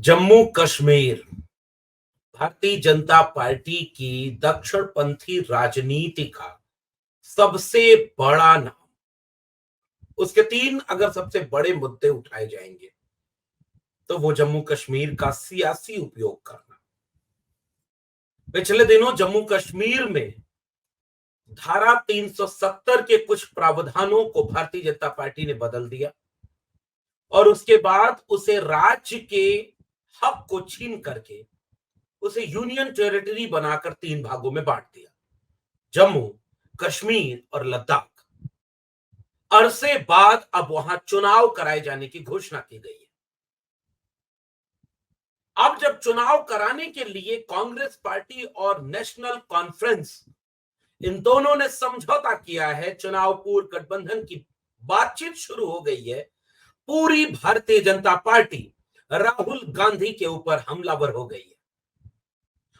Jammu Kashmir Bharatiya Janata party की दक्षिणपंथी राजनीति का सबसे बड़ा नाम। उसके तीन अगर सबसे बड़े मुद्दे उठाए जाएंगे तो वो जम्मू कश्मीर का सियासी उपयोग करना। पिछले दिनों जम्मू कश्मीर में धारा 370 के कुछ प्रावधानों को भारतीय जनता पार्टी ने बदल दिया और उसके बाद उसे राज्य के हक को छीन करके उसे यूनियन टेरिटरी बनाकर तीन भागों में बांट दिया, जम्मू, कश्मीर और लद्दाख। अरसे बाद अब वहां चुनाव कराए जाने की घोषणा की गई है। अब जब चुनाव कराने के लिए कांग्रेस पार्टी और नेशनल कॉन्फ्रेंस इन दोनों ने समझौता किया है, चुनाव पूर्व गठबंधन की बातचीत शुरू हो गई है, पूरी भारतीय जनता पार्टी राहुल गांधी के ऊपर हमलावर हो गई है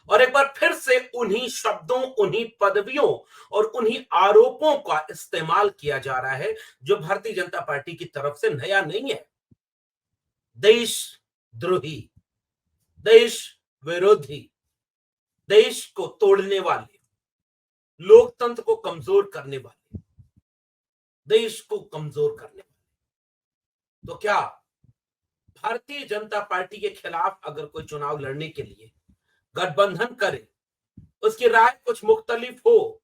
और एक बार फिर से उन्हीं शब्दों, उन्हीं पदवियों और उन्हीं आरोपों का इस्तेमाल किया जा रहा है जो भारतीय जनता पार्टी की तरफ से नया नहीं है। देशद्रोही, देश विरोधी, देश को तोड़ने वाले, लोकतंत्र को कमजोर करने वाले, देश को कमजोर करने वाले। तो क्या भारतीय जनता पार्टी के खिलाफ अगर कोई चुनाव लड़ने के लिए गठबंधन करे, उसकी राय कुछ मुख्तलिफ हो,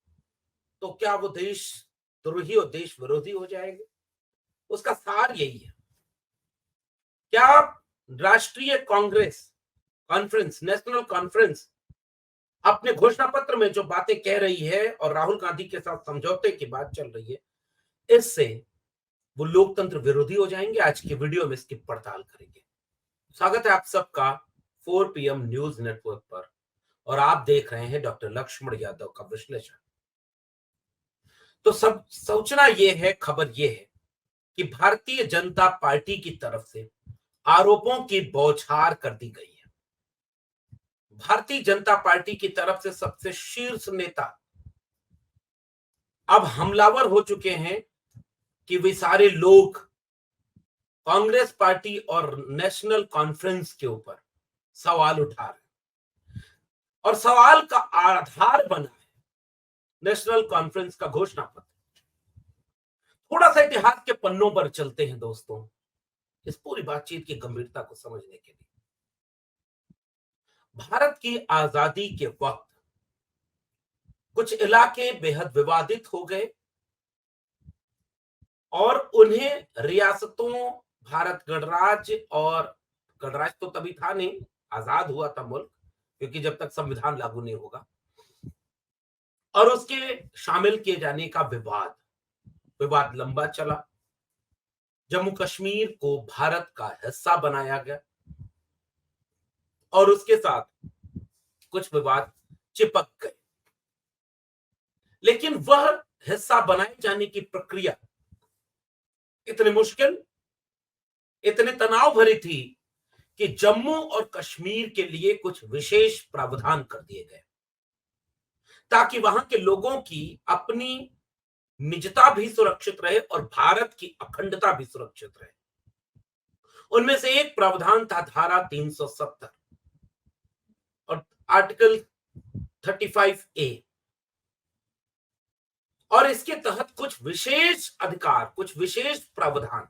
तो क्या वो देशद्रोही और देश विरोधी हो जाएंगे? उसका सार यही है। क्या राष्ट्रीय कांग्रेस कॉन्फ्रेंस, नेशनल कॉन्फ्रेंस अपने घोषणा पत्र में जो बातें कह रही है और राहुल गांधी के साथ समझौते की बात चल रही है, इससे वो लोकतंत्र विरोधी हो जाएंगे? आज की वीडियो में इसकी पड़ताल करेंगे। स्वागत है आप सबका 4 PM न्यूज नेटवर्क पर और आप देख रहे हैं डॉक्टर लक्ष्मण यादव का विश्लेषण। तो सब सोचना यह है, खबर यह है कि भारतीय जनता पार्टी की तरफ से आरोपों की बौछार कर दी गई है। भारतीय जनता पार्टी की तरफ से सबसे शीर्ष नेता अब हमलावर हो चुके हैं कि वे सारे लोग कांग्रेस पार्टी और नेशनल कॉन्फ्रेंस के ऊपर सवाल उठा रहे हैं और सवाल का आधार बना है नेशनल कॉन्फ्रेंस का घोषणा पत्र। थोड़ा सा इतिहास के पन्नों पर चलते हैं दोस्तों, इस पूरी बातचीत की गंभीरता को समझने के लिए। भारत की आजादी के वक्त कुछ इलाके बेहद विवादित हो गए और उन्हें रियासतों, भारत गणराज्य, और गणराज्य तो तभी था नहीं, आजाद हुआ था मुल्क, क्योंकि जब तक संविधान लागू नहीं होगा, और उसके शामिल किए जाने का विवाद लंबा चला। जम्मू कश्मीर को भारत का हिस्सा बनाया गया और उसके साथ कुछ विवाद चिपक गए, लेकिन वह हिस्सा बनाए जाने की प्रक्रिया इतनी मुश्किल, इतने तनाव भरी थी कि जम्मू और कश्मीर के लिए कुछ विशेष प्रावधान कर दिए गए ताकि वहां के लोगों की अपनी निजता भी सुरक्षित रहे और भारत की अखंडता भी सुरक्षित रहे। उनमें से एक प्रावधान था धारा 370 और आर्टिकल 35A, और इसके तहत कुछ विशेष अधिकार, कुछ विशेष प्रावधान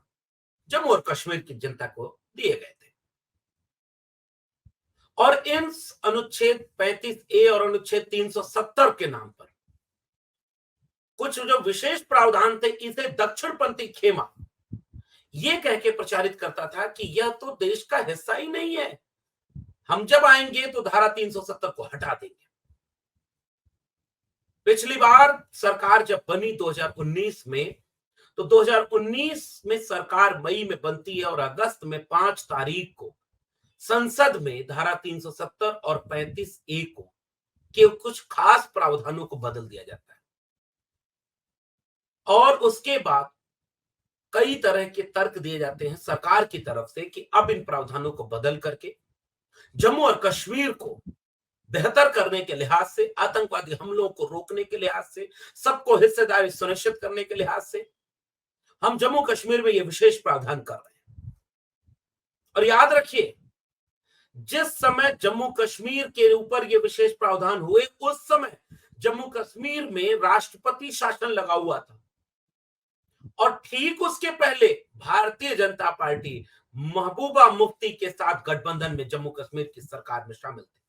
जम्मू और कश्मीर की जनता को दिए गए थे। और इन अनुच्छेद 35A और अनुच्छेद 370 के नाम पर कुछ जो विशेष प्रावधान थे, इसे दक्षिणपंथी खेमा यह कह के प्रचारित करता था कि यह तो देश का हिस्सा ही नहीं है, हम जब आएंगे तो धारा 370 को हटा देंगे। पिछली बार सरकार जब बनी 2019 में, तो 2019 में सरकार मई में बनती है और अगस्त में 5 तारीख को संसद में धारा 370 और 35A को के कुछ खास प्रावधानों को बदल दिया जाता है और उसके बाद कई तरह के तर्क दिए जाते हैं सरकार की तरफ से कि अब इन प्रावधानों को बदल करके जम्मू और कश्मीर को बेहतर करने के लिहाज से, आतंकवादी हमलों को रोकने के लिहाज से, सबको हिस्सेदारी सुनिश्चित करने के लिहाज से हम जम्मू कश्मीर में यह विशेष प्रावधान कर रहे हैं। और याद रखिए, जिस समय जम्मू कश्मीर के ऊपर ये विशेष प्रावधान हुए, उस समय जम्मू कश्मीर में राष्ट्रपति शासन लगा हुआ था और ठीक उसके पहले भारतीय जनता पार्टी महबूबा मुफ्ती के साथ गठबंधन में जम्मू कश्मीर की सरकार में शामिल थे।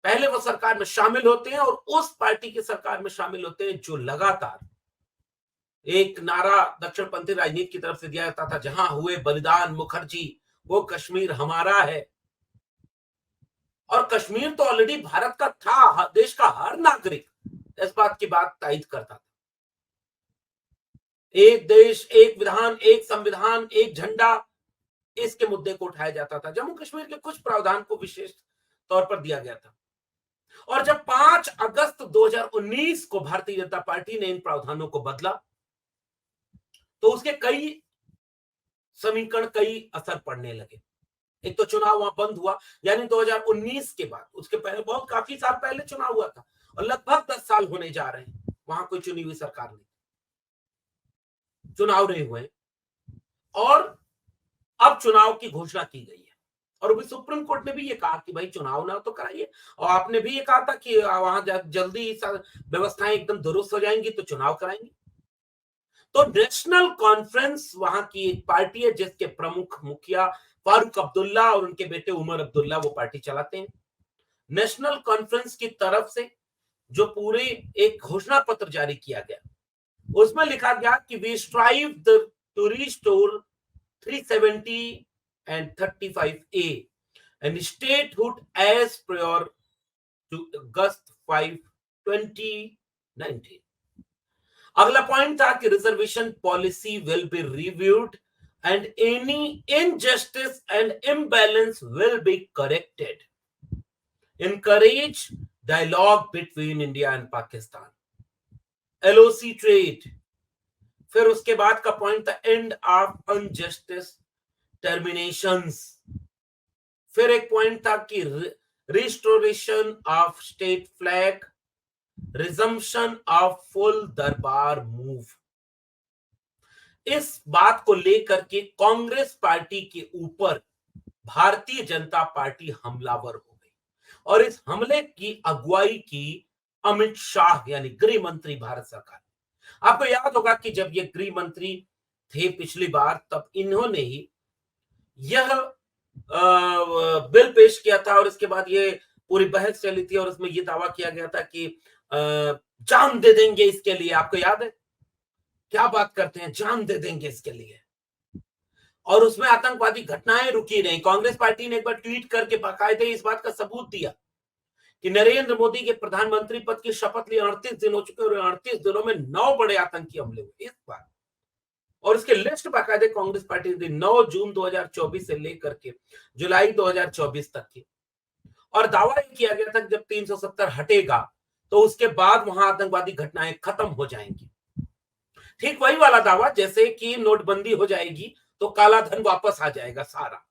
पहले वो सरकार में शामिल होते हैं और उस पार्टी की सरकार में शामिल होते हैं जो लगातार एक नारा दक्षिणपंथी राजनीति की तरफ से दिया जाता था, जहां हुए बलिदान मुखर्जी, वो कश्मीर हमारा है। और कश्मीर तो ऑलरेडी भारत का था, देश का हर नागरिक इस बात की बात तायद करता था। एक देश, एक विधान, एक संविधान, एक झंडा, इसके मुद्दे को उठाया जाता था। जम्मू कश्मीर के कुछ प्रावधान को विशेष तौर पर दिया गया था और जब 5 अगस्त 2019 को भारतीय जनता पार्टी ने इन प्रावधानों को बदला तो उसके कई समीकरण, कई असर पड़ने लगे। एक तो चुनाव वहां बंद हुआ, यानी 2019 के बाद, उसके पहले बहुत काफी साल पहले चुनाव हुआ था और लगभग 10 साल होने जा रहे हैं वहां कोई चुनी हुई सरकार नहीं, चुनाव नहीं हुए और अब चुनाव की घोषणा की गई है। और अभी सुप्रीम कोर्ट ने भी ये कहा कि भाई चुनाव ना तो कराइए, और आपने भी ये कहा था कि वहां जल्दी व्यवस्थाएं एकदम दुरुस्त हो जाएंगी तो चुनाव कराएंगे। तो नेशनल कॉन्फ्रेंस वहां की एक पार्टी है जिसके प्रमुख मुखिया फारूक अब्दुल्ला और उनके बेटे उमर अब्दुल्ला वो पार्टी चलाते हैं। नेशनल कॉन्फ्रेंस की तरफ से जो पूरे एक घोषणा पत्र जारी किया गया, उसमें लिखा गया कि we strive to restore 370 and 35A and statehood as prior to August 5, 2019. अगला पॉइंट था कि reservation policy will be reviewed and any injustice and imbalance will be corrected. Encourage dialogue between India and Pakistan. LOC trade. फिर उसके बाद का point था end of injustice terminations. फिर एक पॉइंट था कि restoration of state flag, resumption of full दरबार मूव। इस बात को लेकर के कांग्रेस पार्टी के ऊपर भारतीय जनता पार्टी हमलावर हो गई और इस हमले की अगुवाई की अमित शाह यानी गृह मंत्री भारत सरकार। आपको याद होगा कि जब ये गृह मंत्री थे पिछली बार, तब इन्होंने ही यह बिल पेश किया था और इसके बाद ये पूरी बहस चली थी और उसमें यह दावा किया गया था कि जान दे देंगे इसके लिए। आपको याद है क्या बात करते हैं, जान दे देंगे इसके लिए। और उसमें आतंकवादी घटनाएं रुकी नहीं। कांग्रेस पार्टी ने एक बार ट्वीट करके बाकायदे इस बात का सबूत दिया कि नरेंद्र मोदी के प्रधानमंत्री पद की शपथ लिए 38 दिन हो चुके और 38 दिनों में 9 बड़े आतंकी हमले हुए इस बार। और इसके लिस्ट बाकायदे कांग्रेस पार्टी ने 9 जून 2024 से लेकर के जुलाई 2024 तक की। और दावा यह किया गया था कि जब 370 हटेगा तो उसके बाद वहां आतंकवादी घटनाएं खत्म हो जाएंगी। ठीक वही वाला दावा जैसे कि नोटबंदी हो जाएगी तो काला धन वापस आ जाएगा सारा।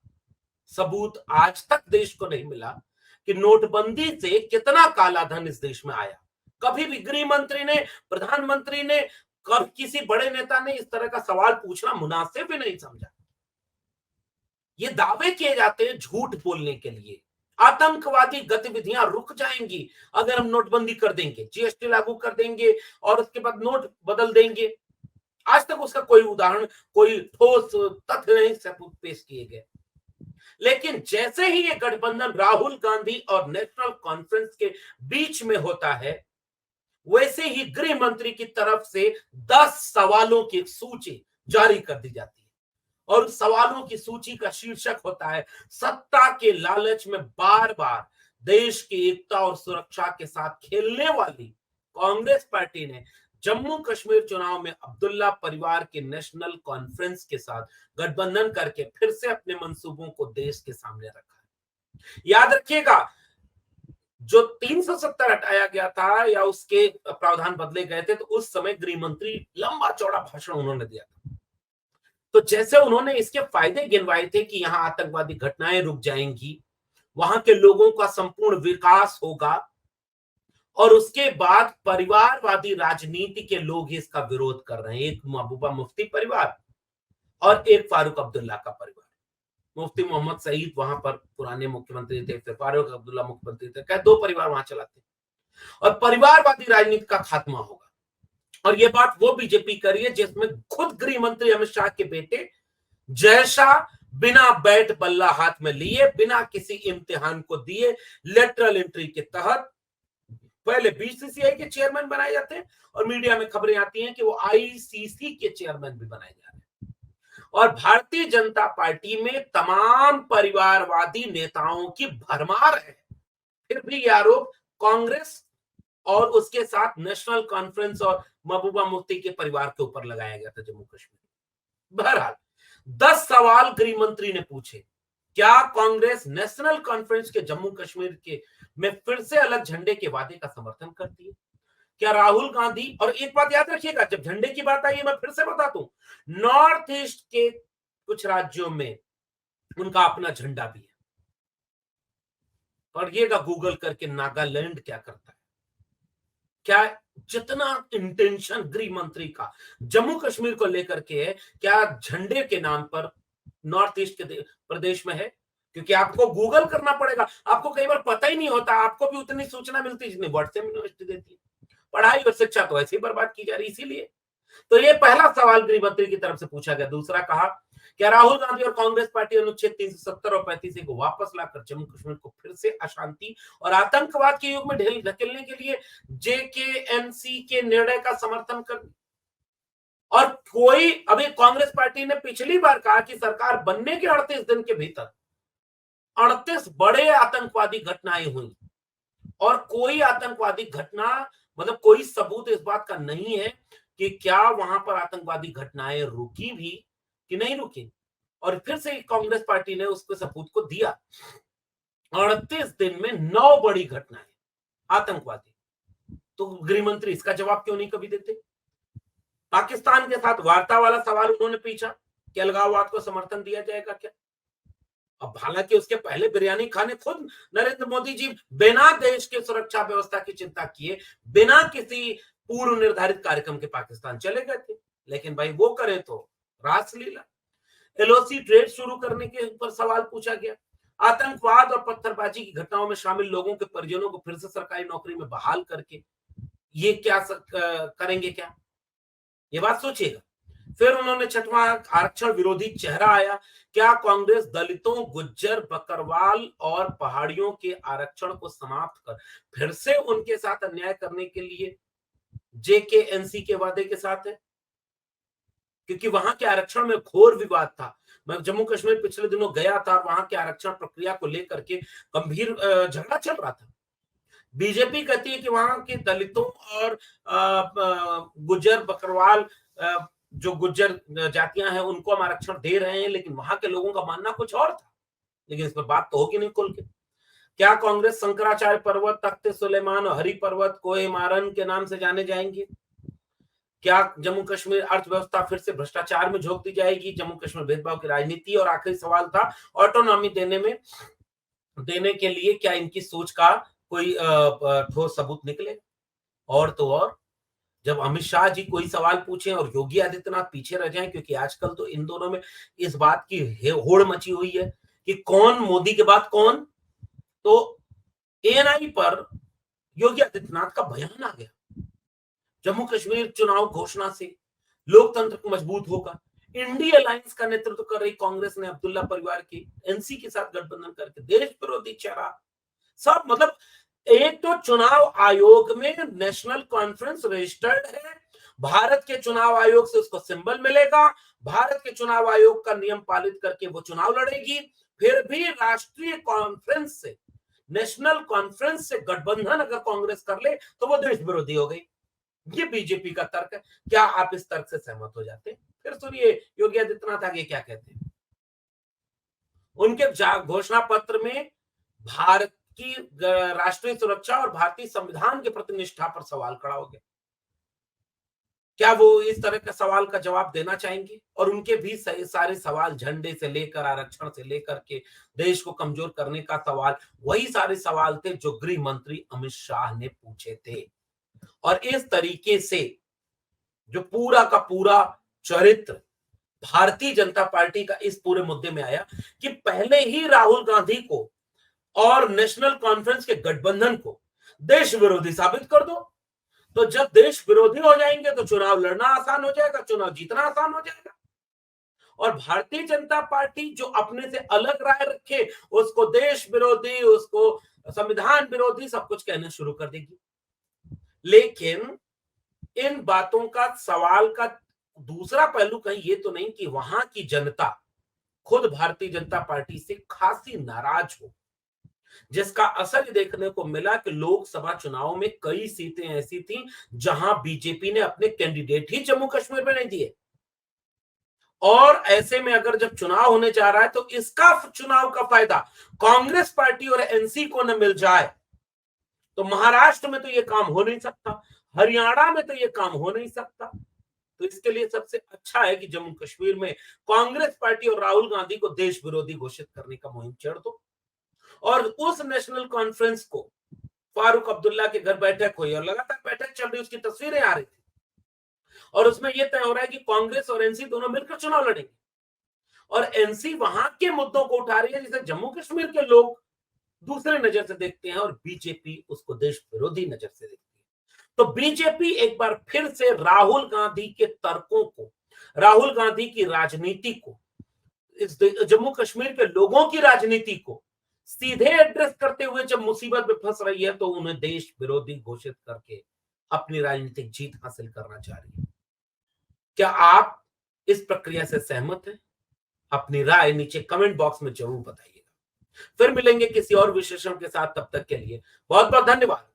सबूत आज तक देश को नहीं मिला कि नोटबंदी से कितना काला धन इस देश में आया। कभी भी गृह मंत्री ने, प्रधानमंत्री ने, कभी किसी बड़े नेता ने इस तरह का सवाल पूछना मुनासिब भी नहीं समझा। ये दावे किए जाते हैं झूठ बोलने के लिए। आतंकवादी गतिविधियां रुक जाएंगी अगर हम नोटबंदी कर देंगे, जीएसटी लागू कर देंगे और उसके बाद नोट बदल देंगे। आज तक उसका कोई उदाहरण, कोई ठोस तथ्य नहीं सबूत पेश किए गए। लेकिन जैसे ही ये गठबंधन राहुल गांधी और नेशनल कॉन्फ्रेंस के बीच में होता है, वैसे ही गृह मंत्री की तरफ से 10 सवालों की सूची जारी कर दी जाती है और उस सवालों की सूची का शीर्षक होता है सत्ता के लालच में बार बार देश की एकता और सुरक्षा के साथ खेलने वाली कांग्रेस पार्टी ने जम्मू कश्मीर चुनाव में अब्दुल्ला परिवार के नेशनल कॉन्फ्रेंस के साथ गठबंधन करके फिर से अपने मंसूबों को देश के सामने रखा है। याद रखिएगा, जो 370 हटाया गया था या उसके प्रावधान बदले गए थे तो उस समय गृह मंत्री लंबा चौड़ा भाषण उन्होंने दिया था। तो जैसे उन्होंने इसके फायदे गिनवाए थे कि यहां आतंकवादी घटनाएं रुक जाएंगी, वहां के लोगों का संपूर्ण विकास होगा और उसके बाद परिवारवादी राजनीति के लोग ही इसका विरोध कर रहे हैं। एक महबूबा मुफ्ती परिवार और एक फारूक अब्दुल्ला का परिवार। मुफ्ती मोहम्मद सईद वहां पर पुराने मुख्यमंत्री थे, फिर फारूक अब्दुल्ला मुख्यमंत्री थे, क्या 2 परिवार वहां चलाते, और परिवारवादी राजनीति का खात्मा होगा। और ये बात वो बीजेपी कर रही है जिसमें खुद गृह मंत्री अमित शाह के बेटे जय शाह बिना बैट बल्ला हाथ में लिए, बिना किसी इम्तिहान को दिए, लेटरल एंट्री के तहत पहले बीसीसीआई के चेयरमैन बनाए जाते हैं, और मीडिया में खबरें आती हैं कि वो आईसीसी के चेयरमैन भी बनाए जा रहे हैं। और भारतीय जनता पार्टी में तमाम परिवारवादी नेताओं की भरमार है, फिर भी ये आरोप कांग्रेस और उसके साथ नेशनल कॉन्फ्रेंस और महबूबा मुफ्ती के परिवार के ऊपर लगाया गया था जम्मू कश्मीर। बहरहाल 10 सवाल गृह मंत्री ने पूछे। क्या कांग्रेस नेशनल कॉन्फ्रेंस के जम्मू कश्मीर के में फिर से अलग झंडे के वादे का समर्थन करती है? क्या राहुल गांधी, और एक बात याद रखिएगा, जब झंडे की बात आई है मैं फिर से बता दूं, नॉर्थ ईस्ट के कुछ राज्यों में उनका अपना झंडा भी है। पढ़िएगा गूगल करके नागालैंड क्या करता है, क्या जितना इंटेंशन गृह मंत्री का जम्मू कश्मीर को लेकर के है, क्या झंडे के नाम पर नॉर्थ ईस्ट के प्रदेश में है? क्योंकि आपको गूगल करना पड़ेगा, आपको कई बार पता ही नहीं होता, आपको भी उतनी सूचना मिलती है जितनी व्हाट्सएप यूनिवर्सिटी देती है। पढ़ाई और शिक्षा तो ऐसे ही बर्बाद की जा रही, इसीलिए तो ये पहला सवाल गृह मंत्री की तरफ से पूछा गया। दूसरा कहा, क्या राहुल गांधी और कांग्रेस पार्टी अनुच्छेद 370 और 35 को वापस लाकर जम्मू कश्मीर को फिर से अशांति और आतंकवाद के युग में ढकेलने के लिए जेकेएनसी के निर्णय का समर्थन कर? और कोई, अभी कांग्रेस पार्टी ने पिछली बार कहा कि सरकार बनने के 38 दिन के भीतर 38 बड़े आतंकवादी घटनाएं हुई, और कोई आतंकवादी घटना, मतलब कोई सबूत इस बात का नहीं है कि क्या वहां पर आतंकवादी घटनाएं रुकी भी कि नहीं रुकी। और फिर से कांग्रेस पार्टी ने उसके सबूत को दिया। 38 दिन में 9 बड़ी घटनाएं आतंकवादी, तो गृह मंत्री इसका जवाब क्यों नहीं कभी देते? पाकिस्तान के साथ वार्ता वाला सवाल उन्होंने पूछा कि अलगाववाद को समर्थन दिया जाएगा क्या? अब हालांकि उसके पहले बिरयानी खाने खुद नरेंद्र मोदी जी बिना देश की सुरक्षा व्यवस्था की चिंता किए, बिना किसी पूर्व निर्धारित कार्यक्रम के पाकिस्तान चले गए थे। लेकिन भाई वो करे तो रासलीला। एलओसी ट्रेड शुरू करने के ऊपर सवाल पूछा गया। आतंकवाद और पत्थरबाजी की घटनाओं में शामिल लोगों के परिजनों को फिर से सरकारी नौकरी में बहाल करके ये क्या करेंगे क्या? ये बात सोचिएगा। फिर उन्होंने 6वां आरक्षण विरोधी चेहरा आया। क्या कांग्रेस दलितों, गुज्जर, बकरवाल और पहाड़ियों के आरक्षण को समाप्त कर फिर से उनके साथ अन्याय करने के लिए जेकेएनसी के वादे के साथ है? क्योंकि वहां के आरक्षण में घोर विवाद था। मैं जम्मू कश्मीर पिछले दिनों गया था, वहां के आरक्षण प्रक्रिया को लेकर के गंभीर झगड़ा चल रहा था। बीजेपी कहती है कि वहां के दलितों और गुज्जर, बकरवाल, जो गुज्जर जातियां हैं उनको हम आरक्षण दे रहे हैं, लेकिन वहां के लोगों का मानना कुछ और था। लेकिन इस पर बात तो होगी नहीं खुल के। क्या कांग्रेस शंकराचार्य पर्वत, तख्त सुलेमान और हरि पर्वत कोहिमारन के नाम से जाने जाएंगे? क्या जम्मू कश्मीर अर्थव्यवस्था फिर से भ्रष्टाचार में झोंक दी जाएगी? जम्मू कश्मीर भेदभाव की राजनीति। और आखिरी सवाल था, ऑटोनॉमी देने के लिए क्या इनकी सोच का कोई ठोस सबूत निकले? और तो और, जब अमित शाह जी कोई सवाल पूछे और योगी आदित्यनाथ पीछे रह जाएं, क्योंकि आजकल तो इन दोनों में इस बात की होड़ मची हुई है कि कौन मोदी के बाद कौन, तो एएनआई पर योगी आदित्यनाथ का बयान आ गया, जम्मू कश्मीर चुनाव घोषणा से लोकतंत्र मजबूत होगा। इंडी अलायंस का नेतृत्व कर रही कांग्रेस ने अब्दुल्ला परिवार की एनसी के साथ गठबंधन करके देश विरोधी चेहरा सब, मतलब एक तो चुनाव आयोग में नेशनल कॉन्फ्रेंस रजिस्टर्ड है, भारत के चुनाव आयोग से उसको सिंबल मिलेगा, भारत के चुनाव आयोग का नियम पालित करके वो चुनाव लड़ेगी, फिर भी राष्ट्रीय कॉन्फ्रेंस से, नेशनल कॉन्फ्रेंस से गठबंधन अगर कांग्रेस कर ले तो वो देश विरोधी हो गई। ये बीजेपी का तर्क है। क्या आप इस तर्क से सहमत हो जाते हैं? फिर सुनिए योगी आदित्यनाथ आगे क्या कहते हैं। उनके घोषणा पत्र में भारत की राष्ट्रीय सुरक्षा और भारतीय संविधान के प्रति निष्ठा पर सवाल खड़ा हो गया। क्या वो इस तरह का सवाल का जवाब देना चाहेंगे? और उनके भी सारे सवाल, झंडे से लेकर आरक्षण से लेकर के देश को कमजोर करने का सवाल, वही सारे सवाल थे जो गृह मंत्री अमित शाह ने पूछे थे। और इस तरीके से जो पूरा का पूरा चरित्र भारतीय जनता पार्टी का इस पूरे मुद्दे में आया कि पहले ही राहुल गांधी को और नेशनल कॉन्फ्रेंस के गठबंधन को देश विरोधी साबित कर दो। तो जब देश विरोधी हो जाएंगे तो चुनाव लड़ना आसान हो जाएगा, चुनाव जीतना आसान हो जाएगा। और भारतीय जनता पार्टी जो अपने से अलग राय रखे उसको देश विरोधी, उसको संविधान विरोधी सब कुछ कहना शुरू कर देगी। लेकिन इन बातों का सवाल का दूसरा पहलू कहीं ये तो नहीं कि वहां की जनता खुद भारतीय जनता पार्टी से खासी नाराज हो, जिसका असर देखने को मिला कि लोकसभा चुनाव में कई सीटें ऐसी थीं जहां बीजेपी ने अपने कैंडिडेट ही जम्मू कश्मीर में नहीं दिए। और ऐसे में अगर जब चुनाव होने जा रहा है तो इसका चुनाव का फायदा कांग्रेस पार्टी और एनसी को न मिल जाए तो महाराष्ट्र में तो ये काम हो नहीं सकता, हरियाणा में तो ये काम हो नहीं सकता। तो इसके लिए सबसे अच्छा है कि जम्मू कश्मीर में कांग्रेस पार्टी और राहुल गांधी को देश विरोधी घोषित करने का मुहिम छेड़ दो। और उस नेशनल कॉन्फ्रेंस को फारूक अब्दुल्ला के घर बैठक हुई और लगातार बैठक चल रही, उसकी तस्वीरें आ रही थी और उसमें यह तय हो रहा है कि कांग्रेस और एनसी दोनों मिलकर चुनाव लड़ेंगे। और एनसी वहां के मुद्दों को उठा रही है जिसे जम्मू कश्मीर के लोग दूसरे नजर से देखते हैं और बीजेपी उसको देश विरोधी नजर से देखती है। तो बीजेपी एक बार फिर से राहुल गांधी के तर्कों को, राहुल गांधी की राजनीति को, इस जम्मू कश्मीर के लोगों की राजनीति को सीधे एड्रेस करते हुए जब मुसीबत में फंस रही है तो उन्हें देश विरोधी घोषित करके अपनी राजनीतिक जीत हासिल करना चाह रही है। क्या आप इस प्रक्रिया से सहमत हैं? अपनी राय नीचे कमेंट बॉक्स में जरूर बताइएगा। फिर मिलेंगे किसी और विशेषण के साथ, तब तक के लिए बहुत बहुत धन्यवाद।